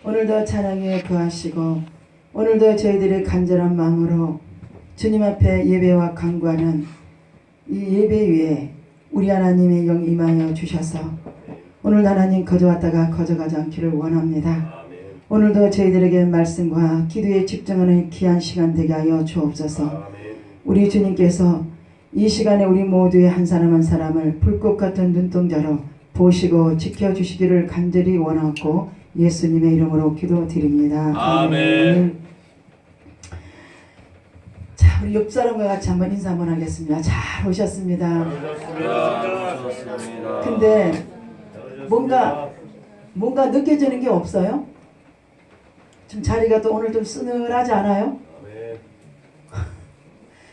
오늘도 찬양에 거하시고 오늘도 저희들의 간절한 마음으로 주님 앞에 예배와 간구하는 이 예배 위에 우리 하나님의 영 임하여 주셔서 오늘 하나님 거저왔다가 거저가지 않기를 원합니다. 오늘도 저희들에게 말씀과 기도에 집중하는 귀한 시간 되게 하여 주옵소서. 우리 주님께서 이 시간에 우리 모두의 한 사람 한 사람을 불꽃 같은 눈동자로 보시고 지켜주시기를 간절히 원하고 예수님의 이름으로 기도드립니다. 아멘. 자, 우리 옆 사람과 같이 한번 인사 한번 하겠습니다. 잘 오셨습니다. 근데 뭔가 느껴지는 게 없어요? 좀 자리가 또 오늘 좀 서늘하지 않아요?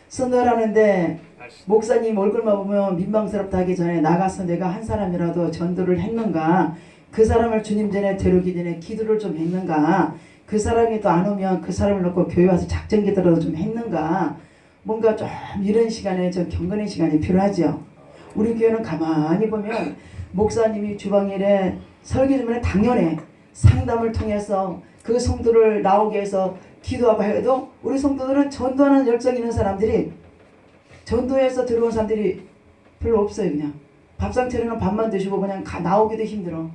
서늘하는데 목사님 얼굴만 보면 민망스럽다 하기 전에 나가서 내가 한 사람이라도 전도를 했는가, 그 사람을 주님 전에 데려오기 전에 기도를 좀 했는가, 그 사람이 또 안 오면 그 사람을 놓고 교회 와서 작전 기도라도 좀 했는가, 뭔가 좀 이런 시간에 좀 경건의 시간이 필요하죠. 우리 교회는 가만히 보면 목사님이 주방일에 설교 전에 당연히 상담을 통해서 그 성도를 나오게 해서 기도하고 해도 우리 성도들은 전도하는 열정 있는 사람들이, 전도해서 들어온 사람들이 별로 없어요. 그냥 밥상 차리는 밥만 드시고 그냥 나오기도 힘들어.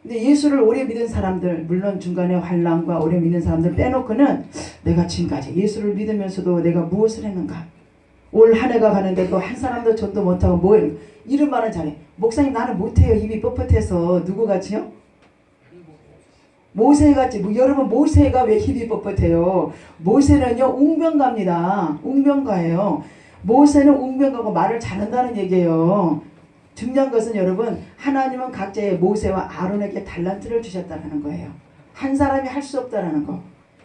근데 예수를 오래 믿은 사람들, 물론 중간에 환난과 오래 믿는 사람들 빼놓고는 내가 지금까지 예수를 믿으면서도 내가 무엇을 했는가, 올 한 해가 가는데도 한 사람도 전도 못하고 뭘 이런 말은 잘해. 목사님 나는 못해요. 입이 뻣뻣해서. 누구같이요? 모세같이. 여러분 모세가 왜 입이 뻣뻣해요? 모세는요 웅변가입니다. 웅변가예요. 모세는 웅변가고 말을 잘한다는 얘기예요. 중요한 것은 여러분, 하나님은 각자의 모세와 아론에게 달란트를 주셨다는 거예요. 한 사람이 할 수 없다는 거.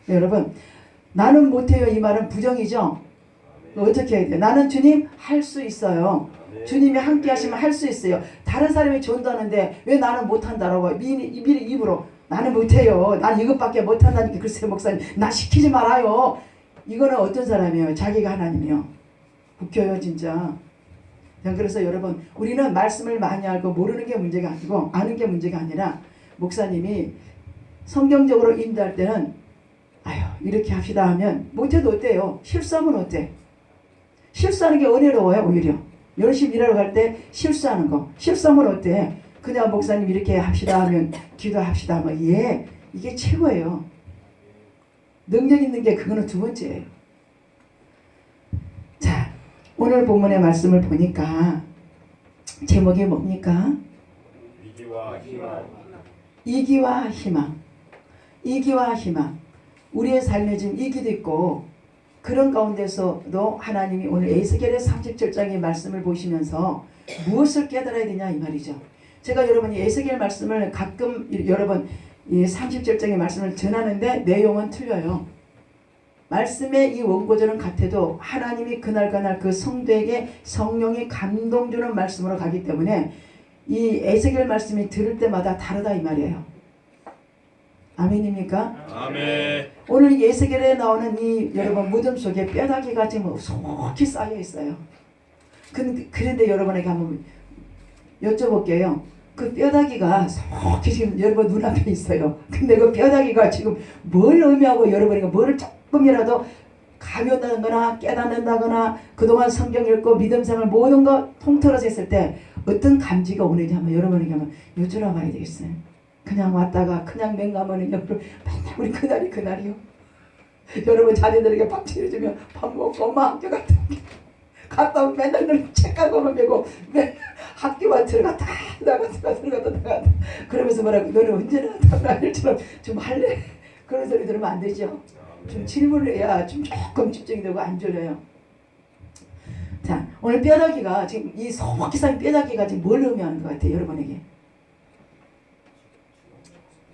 여러분, 나는 못해요 이 말은 부정이죠. 어떻게 해야 돼요? 나는 주님 할 수 있어요. 주님이 함께 하시면 할 수 있어요. 다른 사람이 전도하는데 왜 나는 못한다라고 미리 입으로 나는 못해요. 난 이것밖에 못한다니까. 글쎄요 목사님 나 시키지 말아요. 이거는 어떤 사람이에요? 자기가 하나님이요. 웃겨요 진짜. 그래서 여러분, 우리는 말씀을 많이 알고 모르는 게 문제가 아니고 아는 게 문제가 아니라, 목사님이 성경적으로 인도할 때는 아유 이렇게 합시다 하면 못해도 어때요? 실수하면 어때? 실수하는 게 어려워요. 오히려 열심히 일하러 갈 때 실수하는 거, 실수하면 어때? 그냥 목사님 이렇게 합시다 하면, 기도합시다 하면 예, 이게 최고예요. 능력 있는 게 그거는 두 번째예요. 자, 오늘 본문의 말씀을 보니까 제목이 뭡니까? 위기와 희망. 이기와 희망. 이기와 희망. 우리의 삶에 지금 이기도 있고, 그런 가운데서도 하나님이 오늘 에스겔의 37장의 말씀을 보시면서 무엇을 깨달아야 되냐 이 말이죠. 제가 여러분이 에스겔 말씀을 가끔 여러분 이 37장의 말씀을 전하는데 내용은 틀려요. 말씀의 이 원고전은 같아도 하나님이 그날 그 성도에게 성령이 감동 주는 말씀으로 가기 때문에 이 에스겔 말씀이 들을 때마다 다르다 이 말이에요. 아멘입니까? 아멘. 오늘 에스겔에 나오는 이 여러분 무덤 속에 뼈다귀가 지금 속히 쌓여 있어요. 그런데 여러분에게 한번 여쭤볼게요. 그 뼈다귀가 속히 지금 여러분 눈앞에 있어요. 근데 그 뼈다귀가 지금 뭘 의미하고 여러분에게 뭐를 조금이라도 가벼운다거나 깨닫는다거나 그동안 성경 읽고 믿음생활 모든 거 통틀어서 했을 때 어떤 감지가 오는지 한번 여러분에게 한번 여쭤봐 봐야 되겠어요. 그냥 왔다가 그냥 맹가면은 맨날 우리 그날이요. 여러분 자녀들에게 밥 차려주면 밥 먹고 엄마 학교 갔다 오면 맨날 너는 책가고만 메고 학교만 들어갔다 나갔다 그러면서 뭐라고 너는 언제나 당나일처럼 좀 할래? 그런 소리 들으면 안 되죠. 좀 질문을 해야 좀 조금 집중이 되고 안 졸려요. 자, 오늘 뼈다귀가 지금 이 속히 쌓인 뼈다귀가 지금 뭘 의미하는 것 같아요 여러분에게?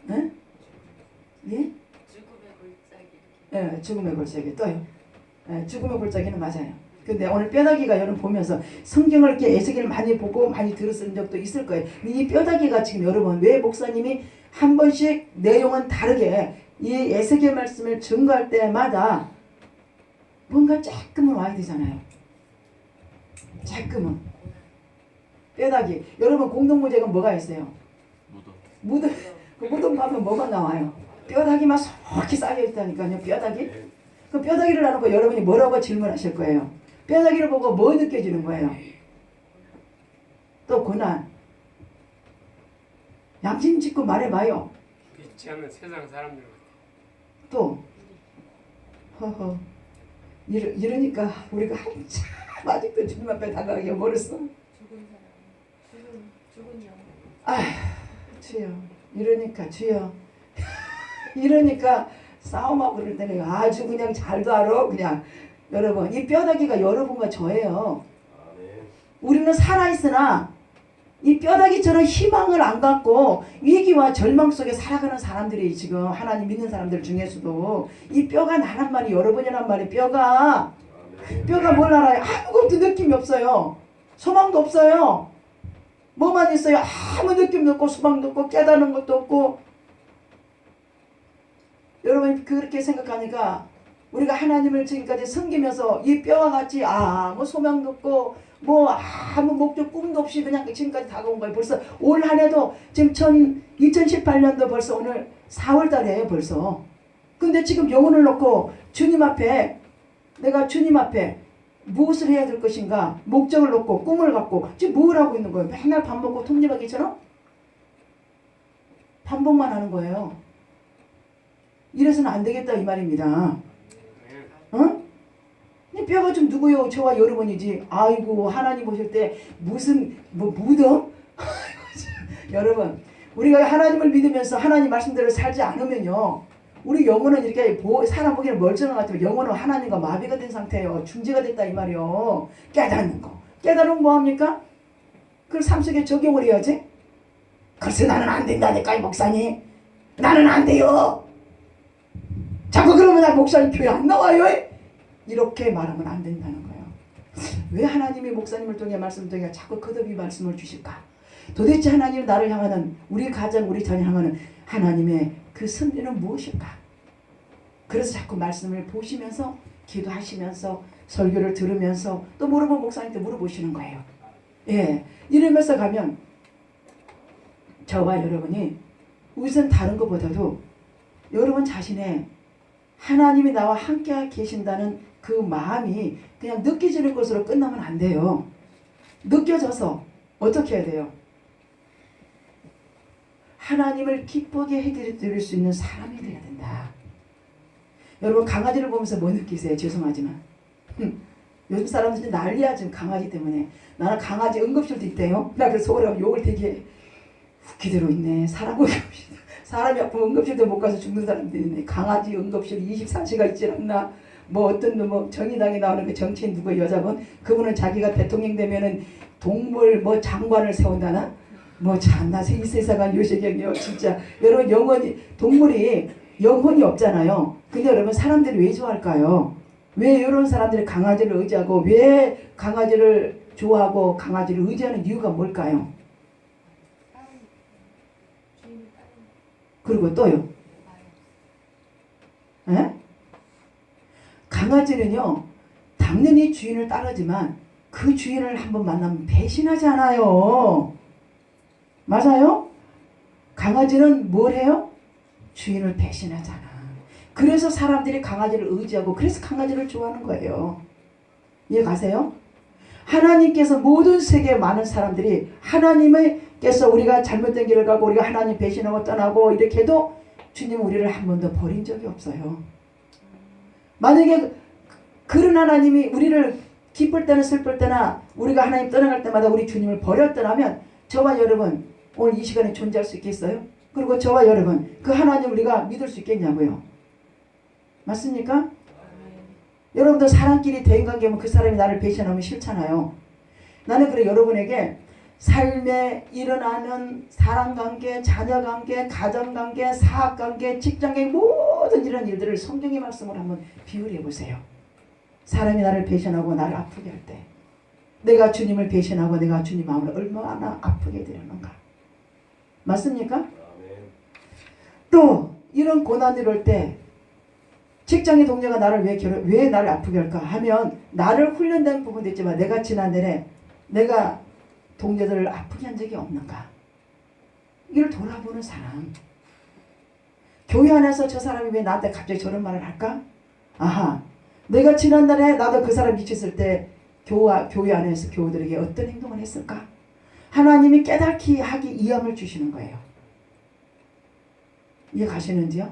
네? 예? 죽음의 골짜기. 또요. 죽음의 골짜기는 맞아요. 근데 오늘 뼈다귀가 여러분 보면서 성경을 이렇게 에스겔을 많이 보고 많이 들었은 적도 있을 거예요. 이 뼈다귀가 지금 여러분 왜 목사님이 한 번씩 내용은 다르게 이 에스겔 말씀을 증거할 때마다 뭔가 조금은 와야 되잖아요. 조금은. 뼈다귀. 여러분 공동무적은 뭐가 있어요? 무덤. 그 무덤 가면 뭐가 나와요? 뼈다귀만 속히 쌓여 있다니까요. 뼈다귀. 그 뼈다귀를 나누고 여러분이 뭐라고 질문하실 거예요? 뼈다귀를 보고 뭐 느껴지는 거예요? 또 고난. 양심 짓고 말해봐요. 믿지 않는 세상 사람들 또 허허 이러니까 우리가 한참 아직도 주님 앞에 다가가기 멀었어. 죽은 영혼. 아휴 주여 이러니까 주여 이러니까 싸움하고 그럴 때는 아주 그냥 잘도 알아. 그냥 여러분 이 뼈다귀가 여러분과 저예요. 우리는 살아있으나 이 뼈다귀처럼 희망을 안 갖고 위기와 절망 속에 살아가는 사람들이 지금 하나님 믿는 사람들 중에서도 이 뼈가 나란 말이 여러분이란 말이 뼈가 뭘 알아요? 아무것도 느낌이 없어요. 소망도 없어요. 뭐만 있어요? 아무 느낌도 없고 소망도 없고 깨닫는 것도 없고. 여러분 그렇게 생각하니까 우리가 하나님을 지금까지 섬기면서 이 뼈와 같이 아무 소망도 없고 뭐 아무 목적 꿈도 없이 그냥 지금까지 다가온 거예요. 벌써 올 한 해도 지금 2018년도 벌써 오늘 4월 달이에요 벌써. 근데 지금 영혼을 놓고 주님 앞에 내가 주님 앞에 무엇을 해야 될 것인가 목적을 놓고 꿈을 갖고 지금 뭘 하고 있는 거예요? 맨날 밥 먹고 톱니바퀴처럼 반복만 하는 거예요. 이래서는 안 되겠다 이 말입니다. 응? 뼈가 좀 누구요? 저와 여러분이지. 아이고 하나님 보실 때 무슨 뭐 무덤? 여러분 우리가 하나님을 믿으면서 하나님 말씀대로 살지 않으면요 우리 영혼은 이렇게 사람 보기에는 멀쩡한 것 같지만 영혼은 하나님과 마비가 된 상태예요. 중재가 됐다 이 말이요. 깨닫는 거. 깨달으면 뭐합니까? 그걸 삶 속에 적용을 해야지. 글쎄 나는 안 된다니까 이 목사님. 나는 안 돼요. 자꾸 그러면 나 목사님 교회 안 나와요. 이렇게 말하면 안 된다는 거예요. 왜 하나님이 목사님을 통해 말씀을 통해 자꾸 거듭이 말씀을 주실까? 도대체 하나님 나를 향하는 우리 가정 우리 자녀 향하는 하나님의 그 섭리는 무엇일까? 그래서 자꾸 말씀을 보시면서 기도하시면서 설교를 들으면서 또 물어본 목사님께 물어보시는 거예요. 예, 이러면서 가면 저와 여러분이 우선 다른 것보다도 여러분 자신의 하나님이 나와 함께 계신다는 그 마음이 그냥 느껴지는 것으로 끝나면 안 돼요. 느껴져서 어떻게 해야 돼요? 하나님을 기쁘게 해드릴 수 있는 사람이 되어야 된다. 여러분 강아지를 보면서 뭐 느끼세요? 죄송하지만 요즘 사람들이 난리야 지금 강아지 때문에. 나는 강아지 응급실도 있대요. 나 그래서 서울에 욕을 되게 웃기대로 있네. 사람이 아프면 응급실도 못 가서 죽는 사람들이 있네. 강아지 응급실 24시간 있지 않나. 뭐 어떤 뭐 정의당에 나오는 그 정치인 누구 여자분 그분은 자기가 대통령 되면은 동물 뭐 장관을 세운다나 뭐 참나 이 세상은 요시경이요 진짜. 여러분 영혼이 동물이 영혼이 없잖아요. 근데 여러분 사람들이 왜 좋아할까요? 왜 이런 사람들이 강아지를 의지하고 왜 강아지를 좋아하고 강아지를 의지하는 이유가 뭘까요? 그리고 또요. 에? 강아지는요 당연히 주인을 따르지만 그 주인을 한번 만나면 배신하지 않아요. 맞아요? 강아지는 뭘 해요? 주인을 배신하잖아. 그래서 사람들이 강아지를 의지하고 그래서 강아지를 좋아하는 거예요. 이해 가세요? 하나님께서 모든 세계 많은 사람들이 하나님께서 우리가 잘못된 길을 가고 우리가 하나님 배신하고 떠나고 이렇게 해도 주님은 우리를 한 번도 버린 적이 없어요. 만약에 그런 하나님이 우리를 기쁠 때나 슬플 때나 우리가 하나님 떠나갈 때마다 우리 주님을 버렸더라면 저와 여러분 오늘 이 시간에 존재할 수 있겠어요? 그리고 저와 여러분 그 하나님 우리가 믿을 수 있겠냐고요. 맞습니까? 여러분들 사람끼리 대인관계면 그 사람이 나를 배신하면 싫잖아요. 나는 그래 여러분에게 삶에 일어나는 사랑관계, 자녀관계, 가정관계, 사학관계, 직장관계 모든 이런 일들을 성경의 말씀으로 한번 비유해 보세요. 사람이 나를 배신하고 나를 아프게 할 때 내가 주님을 배신하고 내가 주님 마음을 얼마나 아프게 되는가. 맞습니까? 또 이런 고난이 올 때 직장의 동료가 나를 왜 나를 아프게 할까 하면 나를 훈련된 부분도 있지만 내가 지난날에 내가 동료들을 아프게 한 적이 없는가. 이걸 돌아보는 사람. 교회 안에서 저 사람이 왜 나한테 갑자기 저런 말을 할까? 아하, 내가 지난달에 나도 그 사람 미쳤을 때 교회 안에서 교우들에게 어떤 행동을 했을까? 하나님이 깨닫게 하기 이함을 주시는 거예요. 이해 가시는지요?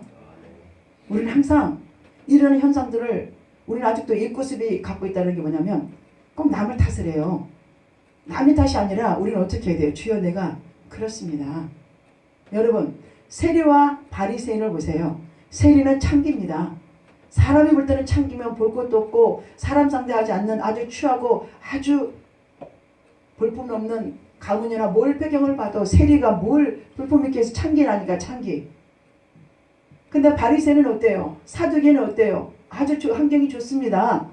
우리는 항상 이런 현상들을 우리는 아직도 입구습이 갖고 있다는 게 뭐냐면 꼭 남을 탓을 해요. 남의 탓이 아니라 우리는 어떻게 해야 돼요? 주여 내가 그렇습니다. 여러분 세리와 바리새인을 보세요. 세리는 창기입니다. 사람이 볼 때는 창기면 볼 것도 없고 사람 상대하지 않는 아주 추하고 아주 볼품없는 가문이나 뭘 배경을 봐도 세리가 뭘 볼품 있게 해서 창기라니까 창기. 근데 바리새인은 어때요? 사두개는 어때요? 아주 환경이 좋습니다.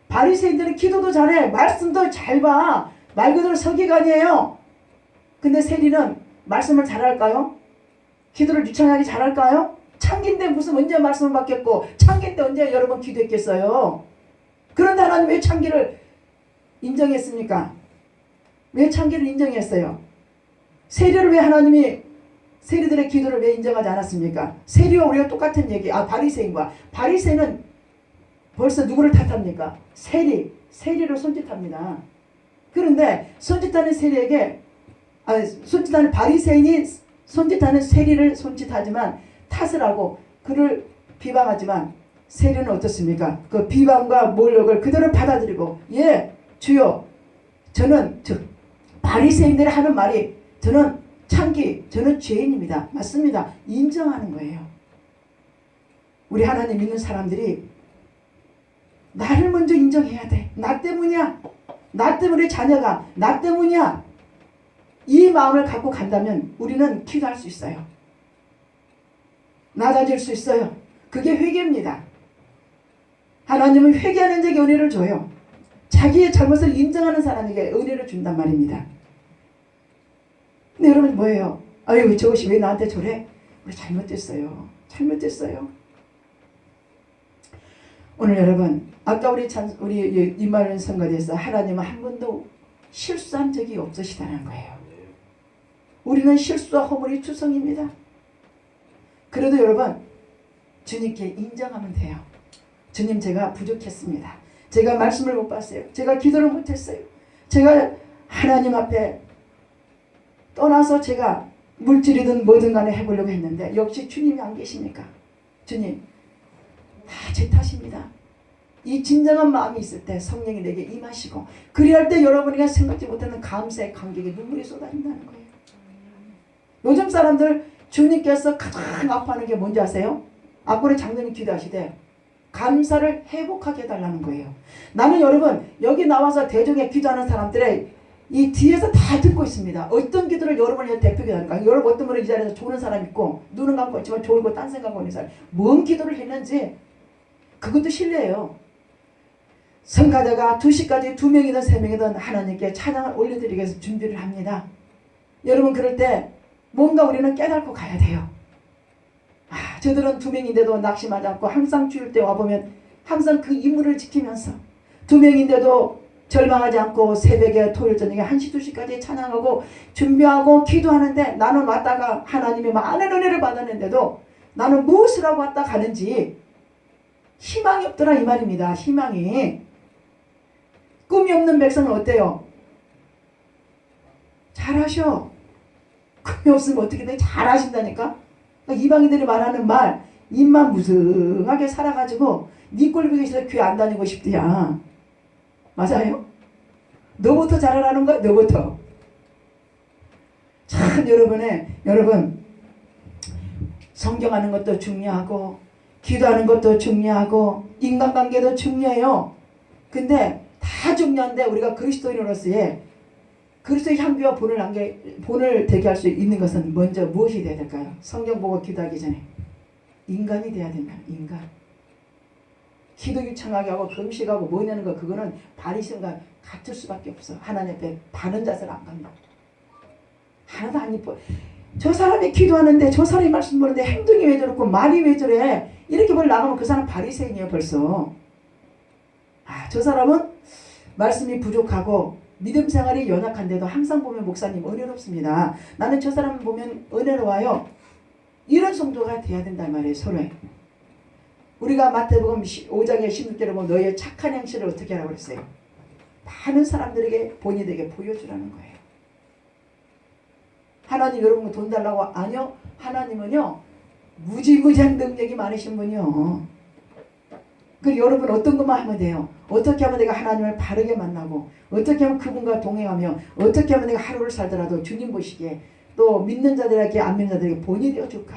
바리새인들은 기도도 잘해. 말씀도 잘 봐. 말 그대로 서기관이에요. 근데 세리는 말씀을 잘할까요? 기도를 유창하게 잘할까요? 창기인데 무슨 언제 말씀을 받겠고 창기인데 언제 여러 번 기도했겠어요? 그런데 하나님 왜 창기를 인정했습니까? 왜 창기를 인정했어요? 세리를 왜 하나님이 세리들의 기도를 왜 인정하지 않았습니까? 세리와 우리가 똑같은 얘기. 바리새인과 바리새인은 벌써 누구를 탓합니까? 세리를 손짓합니다. 그런데 손짓하는 세리에게 손짓하는 바리새인이 손짓하는 세리를 손짓하지만 탓을 하고 그를 비방하지만 세리는 어떻습니까? 그 비방과 모욕을 그대로 받아들이고 예 주여 저는 바리새인들이 하는 말이 저는 창기 저는 죄인입니다. 맞습니다. 인정하는 거예요. 우리 하나님 믿는 사람들이 나를 먼저 인정해야 돼. 나 때문이야. 나 때문에 자녀가 나 때문이야. 이 마음을 갖고 간다면 우리는 기도할 수 있어요. 낮아질 수 있어요. 그게 회개입니다. 하나님은 회개하는 자에게 은혜를 줘요. 자기의 잘못을 인정하는 사람에게 은혜를 준단 말입니다. 근데 여러분 뭐예요? 아유 저것이 왜 나한테 저래? 우리 잘못됐어요. 잘못됐어요. 오늘 여러분 아까 우리 이말년 선거에서 하나님은 한 번도 실수한 적이 없으시다는 거예요. 우리는 실수와 허물이 투성입니다. 그래도 여러분 주님께 인정하면 돼요. 주님 제가 부족했습니다. 제가 말씀을 못 봤어요. 제가 기도를 못했어요. 제가 하나님 앞에 떠나서 제가 물질이든 뭐든 간에 해보려고 했는데 역시 주님이 안 계십니까? 주님 다 제 탓입니다. 이 진정한 마음이 있을 때 성령이 내게 임하시고 그리할 때 여러분이 생각지 못하는 감사의 감격에 눈물이 쏟아진다는 거예요. 요즘 사람들 주님께서 가장 아파하는 게 뭔지 아세요? 앞으로 장로님 기도하시되 감사를 회복하게 해달라는 거예요. 나는 여러분 여기 나와서 대중에 기도하는 사람들의 이 뒤에서 다 듣고 있습니다. 어떤 기도를 여러분이 대표게 하는가. 여러분 어떤 분은 이 자리에서 조는 사람 있고 눈은 감고 있지만 졸고 딴 생각하고 있는 사람. 뭔 기도를 했는지 그것도 신뢰해요. 성가자가 2시까지 2명이든 3명이든 하나님께 찬양을 올려드리기 위해서 준비를 합니다. 여러분 그럴 때 뭔가 우리는 깨닫고 가야 돼요. 저들은 2명인데도 낙심하지 않고 항상 주일 때 와보면 항상 그 임무를 지키면서 2명인데도 절망하지 않고 새벽에 토요일 저녁에 1시 2시까지 찬양하고 준비하고 기도하는데 나는 왔다가 하나님의 많은 은혜를 받았는데도 나는 무엇을 하고 왔다 가는지 희망이 없더라 이 말입니다. 희망이. 꿈이 없는 백성은 어때요? 잘하셔. 꿈이 없으면 어떻게 돼? 잘하신다니까. 이방인들이 말하는 말 입만 무성하게 살아가지고 네 꼴보기 싫어 교회 안 다니고 싶대야. 맞아요? 너부터 잘하라는 거야. 너부터. 참 여러분 성경하는 것도 중요하고 기도하는 것도 중요하고 인간관계도 중요해요. 근데 다 중요한데 우리가 그리스도인으로서의 그리스도의 향기와 본을 되게 할 수 있는 것은 먼저 무엇이 돼야 될까요? 성경 보고 기도하기 전에 인간이 돼야 된다. 인간. 기도 유창하게 하고 금식하고 뭐냐는 거 그거는 바리새인과 같을 수밖에 없어. 하나님 앞에 바른 자세를 안 갑니다. 하나도 안 이뻐. 저 사람이 기도하는데 저 사람이 말씀 보는데 행동이 왜 저렇고 말이 왜 저래. 이렇게 뭘 나가면 그 사람 바리새인이에요 벌써. 저 사람은 말씀이 부족하고 믿음 생활이 연약한데도 항상 보면 목사님 은혜롭습니다. 나는 저 사람 보면 은혜로워요. 이런 성도가 돼야 된단 말이에요. 서로에. 우리가 마태복음 5장에 16절에 보면 너희의 착한 행실을 어떻게 하라고 그랬어요? 많은 사람들에게 본인에게 보여주라는 거예요. 하나님 여러분 돈 달라고? 아니요. 하나님은요 무지무지한 능력이 많으신 분이요. 그리고 여러분 어떤 것만 하면 돼요. 어떻게 하면 내가 하나님을 바르게 만나고 어떻게 하면 그분과 동행하며 어떻게 하면 내가 하루를 살더라도 주님 보시기에 또 믿는 자들에게 안 믿는 자들에게 본이 되어줄까.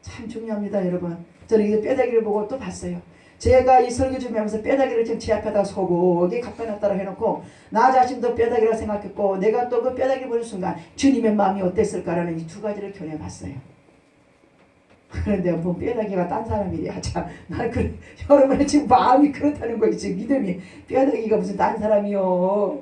참 중요합니다 여러분. 저는 이 뼈다귀를 보고 또 봤어요. 제가 이 설교 준비하면서 뼈다귀를 지금 제 앞에다 소고기 갖다 놨다라 해놓고 나 자신도 뼈다귀라 생각했고 내가 또 그 뼈다귀를 보는 순간 주님의 마음이 어땠을까라는 이 두 가지를 겨냥해봤어요. 그런데 뭐 뼈다귀가 딴 사람이야. 참, 난 그 여러분의 지금 마음이 그렇다는 거지. 지금 믿음이 뼈다귀가 무슨 딴 사람이요.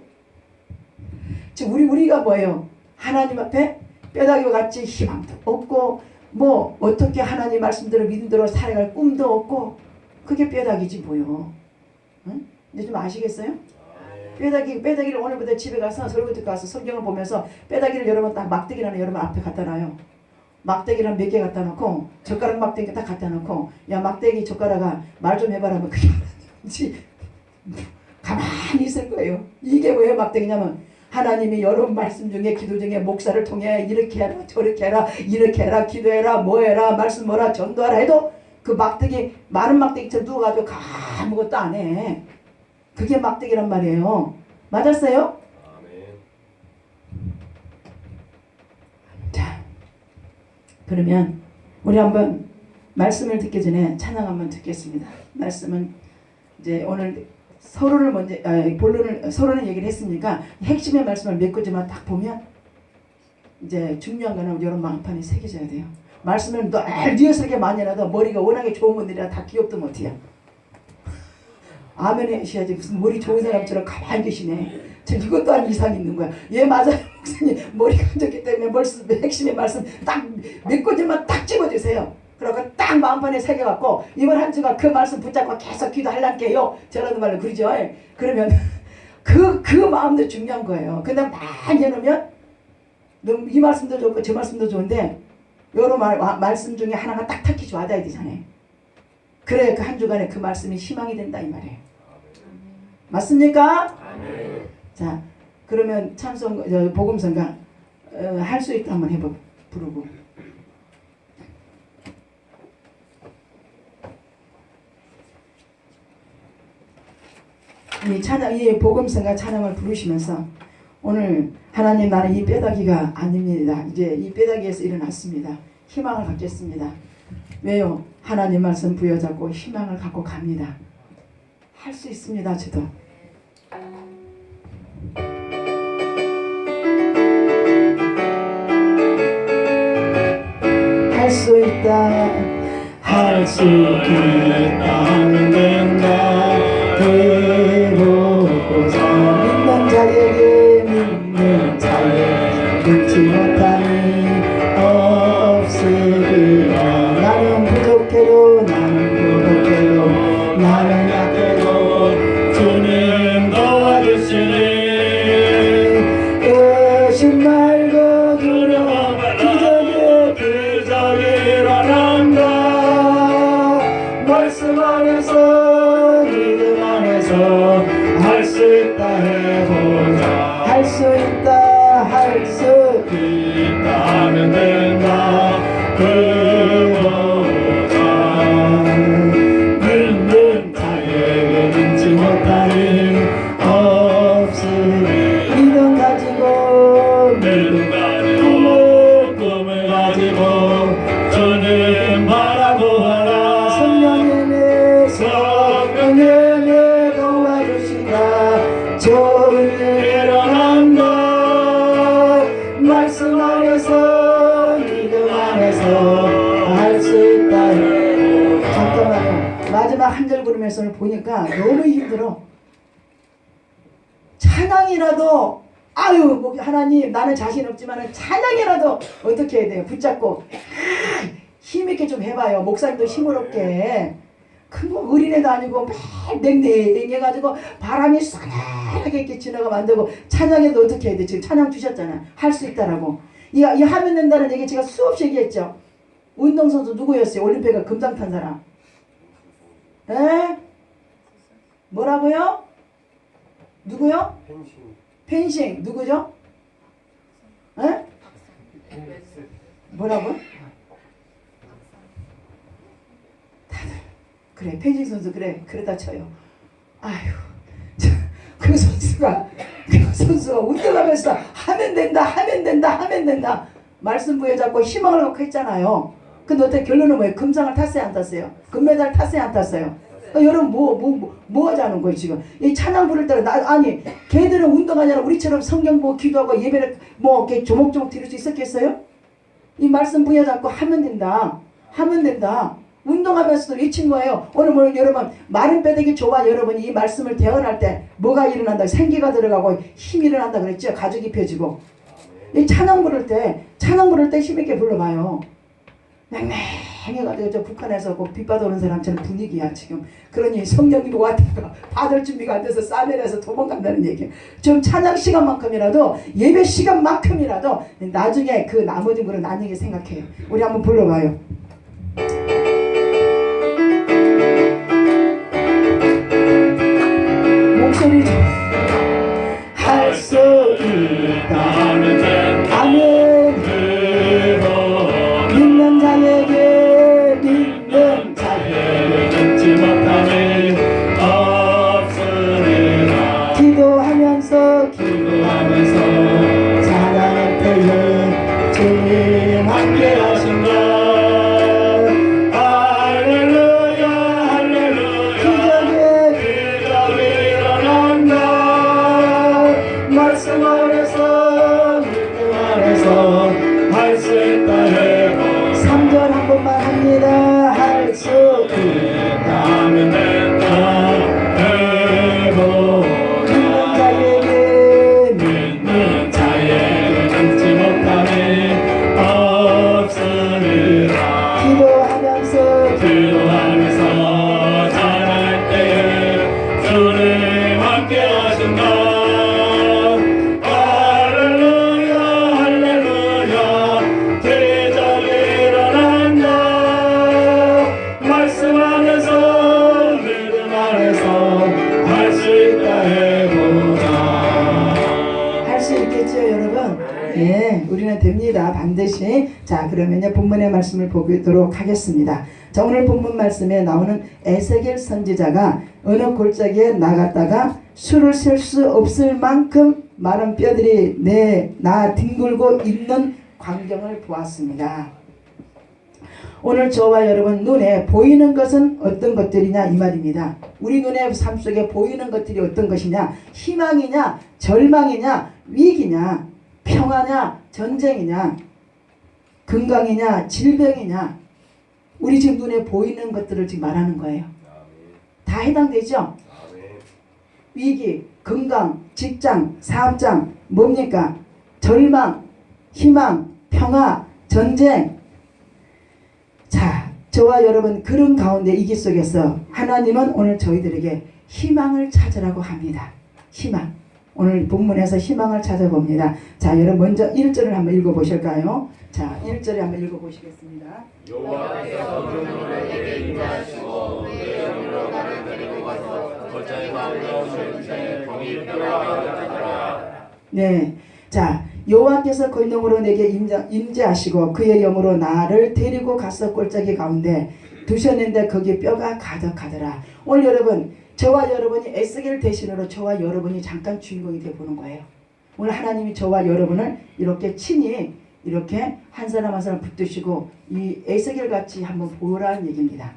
지금 우리가 뭐예요? 하나님 앞에 뼈다귀와 같이 희망도 없고 뭐 어떻게 하나님 말씀대로 믿음대로 살아갈 꿈도 없고 그게 뼈다귀지 뭐요. 응? 이제 좀 아시겠어요? 뼈다귀를 오늘부터 집에 가서 설교 듣고 가서 성경을 보면서 뼈다귀를 여러분 딱 막대기라는 여러분 앞에 갖다 놔요. 막대기랑 몇 개 갖다 놓고 젓가락 막대기 딱 갖다 놓고 야 막대기 젓가락아 말 좀 해봐라 뭐 그게 하나님인지 가만히 있을 거예요. 이게 왜 막대기냐면 하나님이 여러 말씀 중에 기도 중에 목사를 통해 이렇게 해라 저렇게 해라 이렇게 해라 기도해라 뭐해라 말씀 뭐라 전도하라 해도 그 막대기 마른 막대기처럼 누워가지고 아무것도 안 해. 그게 막대기란 말이에요. 맞았어요? 자 그러면 우리 한번 말씀을 듣기 전에 찬양 한번 듣겠습니다. 말씀은 이제 오늘 서론을 먼저 본론을 서론을 얘기를 했으니까 핵심의 말씀을 몇 가지만 딱 보면 이제 중요한 거는 여러분 마음판에 새겨져야 돼요. 말씀을 늘 리허설게 많이 해놔도 머리가 워낙에 좋은 분들이라 다 기억도 못해요. 아멘 하셔야지 무슨 머리 좋은 사람처럼 가만히 계시네. 저 이것 또한 이상이 있는 거야. 예 맞아요 목사님 머리가 안 좋기 때문에 핵심의 말씀 딱 몇 가지만 딱 집어주세요. 그러고 딱 마음판에 새겨갖고 이번 한 주가 그 말씀 붙잡고 계속 기도하려게요. 저라도 말로 그러죠. 그러면 그 마음도 중요한 거예요. 근데 많이 해놓으면 이 말씀도 좋고 저 말씀도 좋은데 여러 말씀 중에 하나가 딱딱히 좋아져야 되잖아요. 그래 그 한 주간에 그 말씀이 희망이 된다 이 말이에요. 맞습니까? 자 그러면 찬송 복음성가 할 수 있다 한번 해보 부르고 이 찬양 이 복음성가 찬양을 부르시면서 오늘 하나님 나는 이 뼈다귀가 아닙니다. 이제 이 뼈다귀에서 일어났습니다. 희망을 갖겠습니다. 왜요? 하나님 말씀 부여잡고 희망을 갖고 갑니다. 할 수 있습니다. 저도. 할 수 있다. 할 수 있다 하면 된다. 배우고자 믿는 자에게 믿는 자에게 믿지 못함이 없으리라. 나는 부족해도 나는 약해도 주님 도와주시니 의심 말고 두려워 기적이 일어난다. 말씀 안에서 믿음 안에서 할 수 있다 해보자. 할 수 있다 할 수 있다 하면 된다. 그보자 믿는 자에게 믿지 못하니 없으니 믿음 가지고 꿈을 가지고 주님 바라보아라. 성령님의 도와주시라. 좋은 일 일어난다. 말씀 안에서 믿음 안에서 할 수 있다. 잠깐만요. 마지막 한 절 부르면서 오늘 보니까 너무 힘들어. 찬양이라도 아유 뭐 하나님 나는 자신 없지만 찬양이라도 어떻게 해야 돼요? 붙잡고 힘있게 좀 해봐요. 목사님도 힘을 얻게. 뭐 어린애도 아니고 매일 냉랭해가지고 바람이 싸하게 이렇게 지나가면 안 되고 찬양에도 어떻게 해야 돼? 지금 찬양 주셨잖아. 할 수 있다라고. 이 하면 된다는 얘기 제가 수없이 얘기했죠. 운동선수 누구였어요? 올림픽에 금장 탄 사람. 에? 뭐라고요? 누구요? 펜싱 누구죠? 에? 뭐라고? 다들 그래 펜싱 선수 그래 그러다 쳐요. 아휴 그 선수가 운동하면서 하면 된다 하면 된다 하면 된다 말씀 부여잡고 희망을 놓고 했잖아요. 근데 어떻게 결론은 뭐예요? 금상을 탔어요 안 탔어요? 금메달 탔어요 안 tas어요? 여러분 뭐 하자는 거예요 지금? 이 찬양 부를 때는 아니 걔들은 운동하냐라 우리처럼 성경 보고 기도하고 예배를 뭐 이렇게 조목조목 드릴 수 있었겠어요? 이 말씀 부여잡고 하면 된다 하면 된다. 운동하면서도 외친 거예요. 오늘 뭐 여러분 마른 뼈대기 좁아 여러분이 이 말씀을 대언할 때 뭐가 일어난다? 생기가 들어가고 힘이 일어난다 그랬죠? 가죽이 펴지고 이 찬양 부를 때 힘있게 불러봐요. 맹맹해가지고 저 북한에서 그 빗받아 오는 사람처럼 분위기야 지금. 그러니 성령님이 왔다가 받을 준비가 안 돼서 싸늘해서 도망간다는 얘기예요. 좀 찬양 시간만큼이라도 예배 시간만큼이라도 나중에 그 나머지 거는 나중에 생각해요. 우리 한번 불러봐요. 목소리 할 수 있다면 아멘. 믿는 자에게 믿는 자에게 믿지 못함이 없으리라. 기도하면서 자랑할 때에 주님 함께 하신다. 할렐루야 할렐루야 기적이 일어난다. 말씀 안에서 믿음 안에서 할 수 있다 해보 3절 한 번만 합니다. 할 수 있다 하면 된다 해보 믿는 자에게 믿는 자에게 믿지 못함이 없으리라. 기도하면서 기도하면서 잘할 때에 주님 함께 하신다. 할렐루야 할렐루야 기적이 일어난다. 말씀 안에서 믿음 안에서 할 수 있다 해보자. 할 수 있겠죠 여러분? 예, 우리는 됩니다 반드시. 자 그러면요 본문의 말씀을 보도록 하겠습니다. 자 오늘 본문 말씀에 나오는 에스겔 선지자가 어느 골짜기에 나갔다가 수를 셀 수 없을 만큼 많은 뼈들이 나 뒹굴고 있는 광경을 보았습니다. 오늘 저와 여러분 눈에 보이는 것은 어떤 것들이냐 이 말입니다. 우리 눈의 삶 속에 보이는 것들이 어떤 것이냐? 희망이냐 절망이냐 위기냐 평화냐 전쟁이냐 건강이냐 질병이냐 우리 지금 눈에 보이는 것들을 지금 말하는 거예요. 다 해당되죠? 위기, 건강, 직장, 사업장 뭡니까? 절망, 희망, 평화, 전쟁. 자, 저와 여러분 그런 가운데 이기 속에서 하나님은 오늘 저희들에게 희망을 찾으라고 합니다. 희망. 오늘 본문에서 희망을 찾아봅니다. 자, 여러분 먼저 1절을 한번 읽어보실까요? 자, 1절에 한번 읽어보시겠습니다. 여호와께서 그들에게 인도하시고 그의 영으로 나를 데리고 가서 골짜기 가운데 오시는데 거기 뼈가 가득하더라. 네, 자 여호와께서 그 영으로 내게 임재하시고 그의 영으로 나를 데리고 가서 골짜기 가운데 두셨는데 거기 뼈가 가득하더라. 오늘 여러분 저와 여러분이 에스겔 대신으로 저와 여러분이 잠깐 주인공이 되어보는 거예요. 오늘 하나님이 저와 여러분을 이렇게 친히 이렇게 한 사람 한 사람 붙드시고 이 에스겔 같이 한번 보라는 얘기입니다.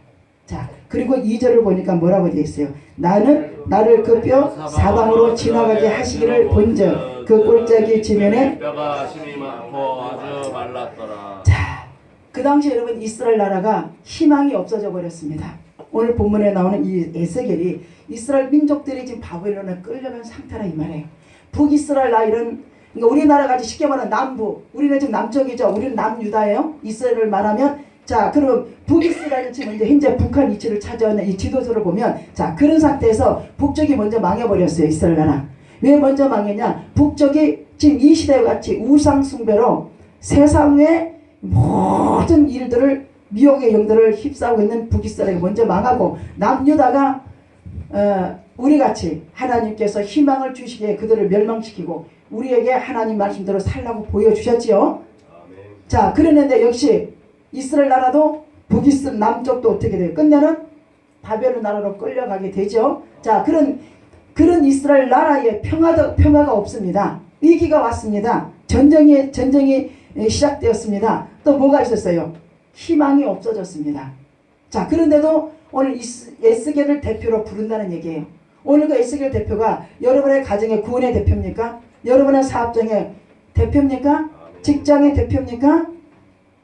자 그리고 2절을 보니까 뭐라고 되어 있어요? 나를 그 뼈 사방으로 지나가게 하시기를 본즉 그 골짜기 지면에 뼈가 심이 많고 아주 말랐더라. 자, 그 당시 여러분 이스라엘 나라가 희망이 없어져 버렸습니다. 오늘 본문에 나오는 이 에스겔이 이스라엘 민족들이 지금 바벨론에 끌려간 상태라 이 말이에요. 북이스라엘 나일은 그러니까 우리나라 같이 쉽게 말하면 남부, 우리는 지금 남쪽이죠. 우리는 남유다예요. 이스라엘을 말하면 자 그럼 북이스라엘 지금 이제 현재 북한 위치를 차지하는 이 지도서를 보면 자 그런 상태에서 북쪽이 먼저 망해버렸어요. 이스라엘 나라. 왜 먼저 망했냐? 북쪽이 지금 이 시대와 같이 우상 숭배로 세상에 모든 일들을 미혹의 영들을 휩싸고 있는 북이스라엘이 먼저 망하고 남유다가 우리같이 하나님께서 희망을 주시기에 그들을 멸망시키고 우리에게 하나님 말씀대로 살라고 보여주셨지요. 자, 그랬는데 역시 이스라엘 나라도 북이스라엘 남쪽도 어떻게 돼요? 끝내는 바벨론 나라로 끌려가게 되죠. 자, 그런 이스라엘 나라에 평화가 없습니다. 위기가 왔습니다. 전쟁이 시작되었습니다. 또 뭐가 있었어요? 희망이 없어졌습니다. 자, 그런데도 오늘 에스겔을 대표로 부른다는 얘기예요. 오늘 그 에스겔 대표가 여러분의 가정의 구원의 대표입니까? 여러분의 사업장의 대표입니까? 직장의 대표입니까?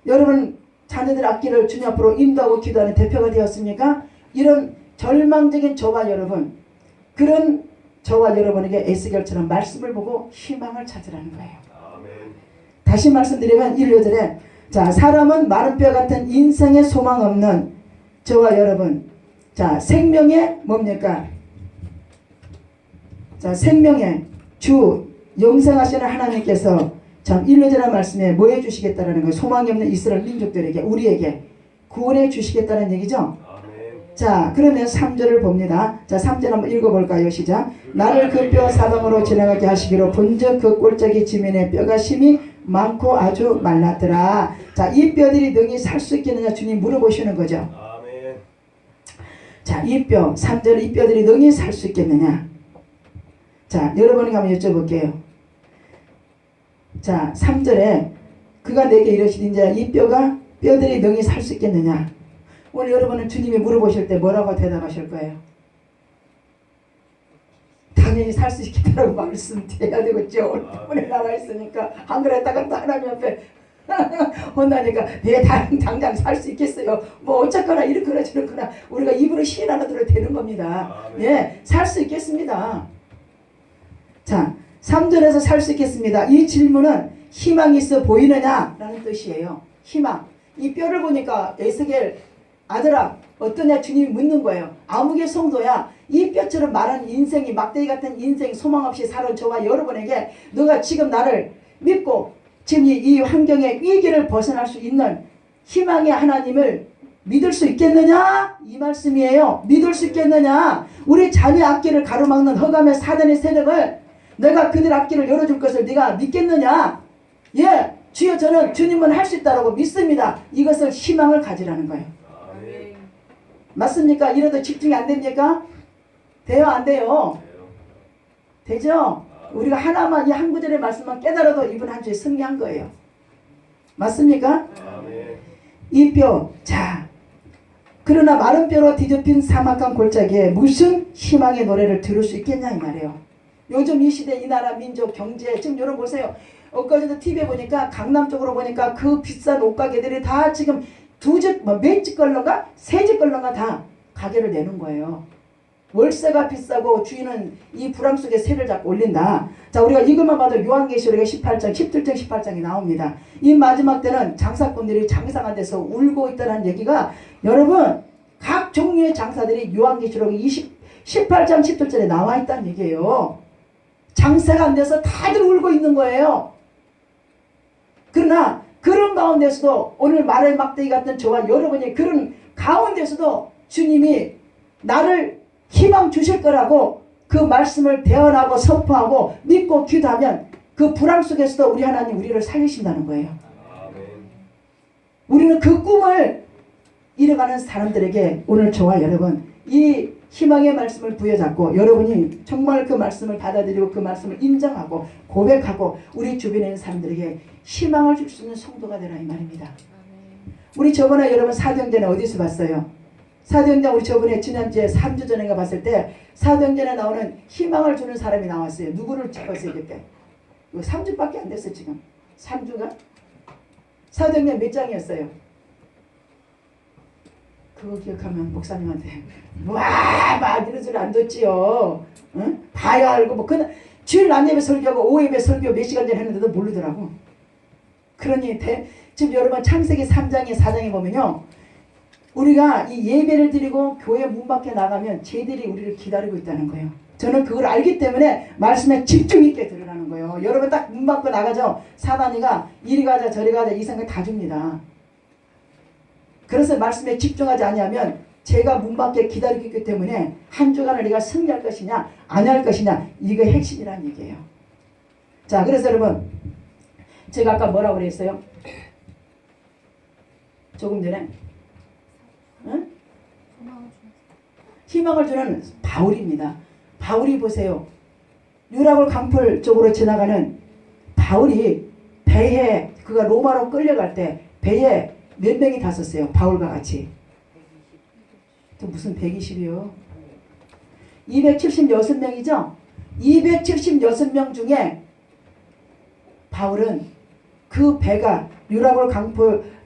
여러분 자녀들 앞길을 주님 앞으로 인도하고 기도하는 대표가 되었습니까? 이런 절망적인 저와 여러분, 그런 저와 여러분에게 에스겔처럼 말씀을 보고 희망을 찾으라는 거예요. 다시 말씀드리면 1절에 자, 사람은 마른 뼈 같은 인생에 소망 없는 저와 여러분, 자, 생명의 뭡니까? 자, 생명의 주 영생하시는 하나님께서 참 1절의 말씀에 뭐 해주시겠다라는 거예요? 소망이 없는 이스라엘 민족들에게, 우리에게 구원해 주시겠다는 얘기죠. 자, 그러면 3절을 봅니다. 자, 3절 한번 읽어볼까요? 시작. 나를 그 뼈 사방으로 지나가게 하시기로 본즉 그 골짜기 지면에 뼈가 심이 많고 아주 말랐더라. 자, 이 뼈들이 능히 살 수 있겠느냐 주님 물어보시는 거죠. 자, 이 뼈 3절 이 뼈들이 능히 살 수 있겠느냐. 자, 여러분에게 한번 여쭤볼게요. 자, 3절에 그가 내게 이르시되 이 뼈들이 능히 살 수 있겠느냐. 오늘 여러분은 주님이 물어보실 때 뭐라고 대답하실 거예요? 당연히 살 수 있겠다라고 말씀드려야 되겠죠. 오늘 본문에 나와 있으니까 안 그랬다가 또 하나님 앞에 혼나니까 내 당장 살 수 있겠어요. 뭐 어쨌거나 이렇거나 저렇거나 우리가 입으로 시인하나 들어도 되는 겁니다. 예, 살 수 있겠습니다. 자, 3절에서 살 수 있겠습니다. 이 질문은 희망이 있어 보이느냐 라는 뜻이에요. 희망. 이 뼈를 보니까 에스겔 아들아 어떠냐 주님이 묻는 거예요. 아무개 성도야, 이 뼈처럼 마른 인생이 막대기 같은 인생 소망 없이 살은 저와 여러분에게 너가 지금 나를 믿고 지금 이 환경의 위기를 벗어날 수 있는 희망의 하나님을 믿을 수 있겠느냐? 이 말씀이에요. 믿을 수 있겠느냐? 우리 자녀 앞길을 가로막는 흑암의 사단의 세력을 내가 그들 앞길을 열어줄 것을 네가 믿겠느냐? 예, 주여 저는 주님은 할 수 있다고 믿습니다. 이것을 희망을 가지라는 거예요. 맞습니까? 이래도 집중이 안 됩니까? 돼요? 안 돼요? 되죠? 우리가 하나만 이 한 구절의 말씀만 깨달아도 이번 한 주에 승리한 거예요. 맞습니까? 이 뼈, 자, 그러나 마른 뼈로 뒤덮인 사막한 골짜기에 무슨 희망의 노래를 들을 수 있겠냐 이 말이에요. 요즘 이 시대 이 나라 민족 경제 지금 여러분 보세요. 엊그제도 TV에 보니까 강남 쪽으로 보니까 그 비싼 옷가게들이 다 지금 몇 집 걸런가? 세 집 걸런가 다 가게를 내는 거예요. 월세가 비싸고 주인은 이 불황 속에 세를 잡고 올린다. 자, 우리가 이것만 봐도 요한계시록의 18장, 17장, 18장이 나옵니다. 이 마지막 때는 장사꾼들이 장사가 돼서 울고 있다는 얘기가 여러분 각 종류의 장사들이 요한계시록 18장, 17절에 나와 있다는 얘기예요. 장사가 안 돼서 다들 울고 있는 거예요. 그러나 그런 가운데서도 오늘 말의 막대기 같은 저와 여러분이 그런 가운데서도 주님이 나를 희망 주실 거라고 그 말씀을 대언하고 선포하고 믿고 기도하면 그 불황 속에서도 우리 하나님 우리를 살리신다는 거예요. 우리는 그 꿈을 이뤄가는 사람들에게 오늘 저와 여러분 이 희망의 말씀을 부여잡고 여러분이 정말 그 말씀을 받아들이고 그 말씀을 인정하고 고백하고 우리 주변에 있는 사람들에게 희망을 줄 수 있는 성도가 되라 이 말입니다. 우리 저번에 여러분 사도행전에 어디서 봤어요? 사도행전 우리 저번에 지난주에 3주 전인가 봤을 때 사도행전에 나오는 희망을 주는 사람이 나왔어요. 누구를 찍었어요 그때? 이거 3주밖에 안 됐어 지금. 3주가? 사도행전 몇 장이었어요? 그거 기억하면 목사님한테 막 이런 소리 안 듣지요. 응? 봐야 알고 뭐 그날 주일 낮예배 설교하고 오후예배 설교 몇 시간 전에 했는데도 모르더라고. 그러니 지금 여러분 창세기 3장에 4장에 보면요. 우리가 이 예배를 드리고 교회 문 밖에 나가면 쟤들이 우리를 기다리고 있다는 거예요. 저는 그걸 알기 때문에 말씀에 집중 있게 들으라는 거예요. 여러분 딱 문 밖으로 나가죠. 사단이가 이리 가자 저리 가자 이 생각 다 줍니다. 그래서 말씀에 집중하지 않으면 제가 문 밖에 기다리고 있기 때문에 한 주간을 네가 승리할 것이냐 안 할 것이냐 이게 핵심이라는 얘기예요. 자, 그래서 여러분 제가 아까 뭐라고 그랬어요? 조금 전에 응? 희망을 주는 바울입니다. 바울이 보세요. 유라굴 강풀 쪽으로 지나가는 바울이 배에 그가 로마로 끌려갈 때 배에 몇 명이 탔었어요. 바울과 같이. 또 무슨 120이요. 276명이죠. 276명 중에 바울은 그 배가 유라굴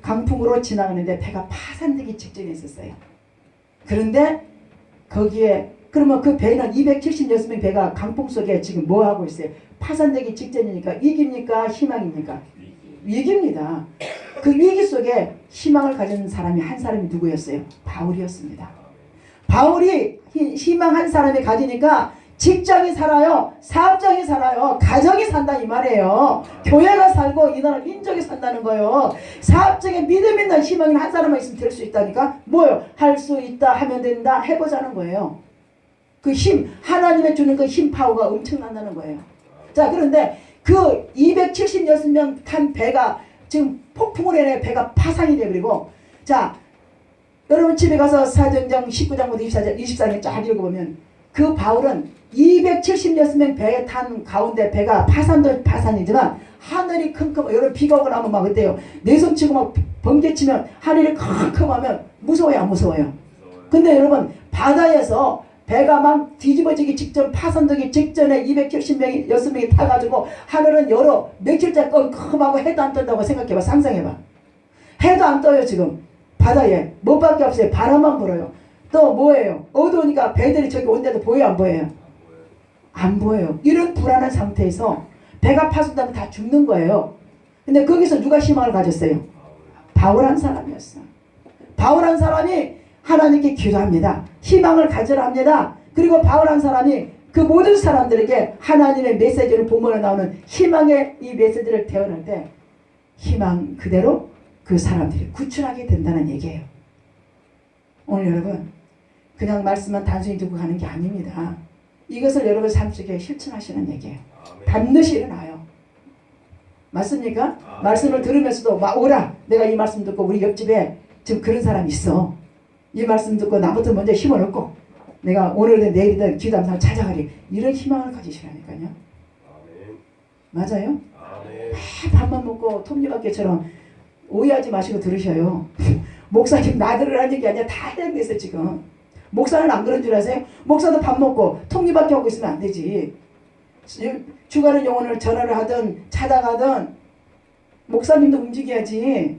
강풍으로 지나가는데 배가 파산되기 직전에 있었어요. 그런데 거기에 그러면 그 배는 276명 배가 강풍 속에 지금 뭐 하고 있어요? 파산되기 직전이니까 위기입니까? 희망입니까? 위기입니다. 그 위기 속에 희망을 가진 사람이 한 사람이 누구였어요? 바울이었습니다. 바울이 희망 한 사람이 가지니까 직장이 살아요. 사업장이 살아요. 가정이 산다 이 말이에요. 교회가 살고 이 나라 민족이 산다는 거예요. 사업장에 믿음 있는 희망이 한 사람만 있으면 될 수 있다니까. 뭐요? 할 수 있다 하면 된다 해보자는 거예요. 그 힘 하나님의 주는 그 힘 파워가 엄청난다는 거예요. 자, 그런데 그 276명 탄 배가 지금 폭풍으로 인해 배가 파산이 되어버리고, 자 여러분 집에 가서 사도행전 19장부터 24장 쫙 읽어보면 그 바울은 276명 배에 탄 가운데 배가 파산도 파산이지만 하늘이 컴컴 여러분 비가 오고 나면 막 어때요? 내손 치고 막 번개치면 하늘이 컴컴하면 무서워요 안 무서워요? 근데 여러분 바다에서 배가 막 뒤집어지기 직전 파산되기 직전에 270명이 6명이 타가지고 하늘은 열어 며칠째 컴컴하고 해도 안 뜬다고 생각해봐. 상상해봐. 해도 안 떠요. 지금 바다에 뭐밖에 없어요. 바람만 불어요. 또 뭐예요? 어두우니까 배들이 저기 온데도 보여요 안 보여요? 안 보여요. 이런 불안한 상태에서 배가 파손되면 다 죽는 거예요. 근데 거기서 누가 희망을 가졌어요? 바울 한 사람이었어. 바울 한 사람이 하나님께 기도합니다. 희망을 가져라 합니다. 그리고 바울 한 사람이 그 모든 사람들에게 하나님의 메시지를 보면서 나오는 희망의 이 메시지를 대언할 때 희망 그대로 그 사람들이 구출하게 된다는 얘기예요. 오늘 여러분 그냥 말씀만 단순히 듣고 가는 게 아닙니다. 이것을 여러분 삶 속에 실천하시는 얘기예요. 반드시 일어나요. 맞습니까? 말씀을 들으면서도 막 오라. 내가 이 말씀 듣고 우리 옆집에 지금 그런 사람이 있어. 이 말씀 듣고 나부터 먼저 힘을 얻고 내가 오늘이든 내일이든 기도하는 사람 찾아가리. 이런 희망을 가지시라니까요. 맞아요? 밥만 먹고 톱니바퀴처럼 오해하지 마시고 들으셔요. 목사님 나들으라는 얘기 아니라 다 해당됐어요 지금. 목사는 안 그런 줄 아세요? 목사도 밥 먹고 톱니바퀴 하고 있으면 안 되지. 주간의 영혼을 전화를 하든 찾아가든 목사님도 움직여야지.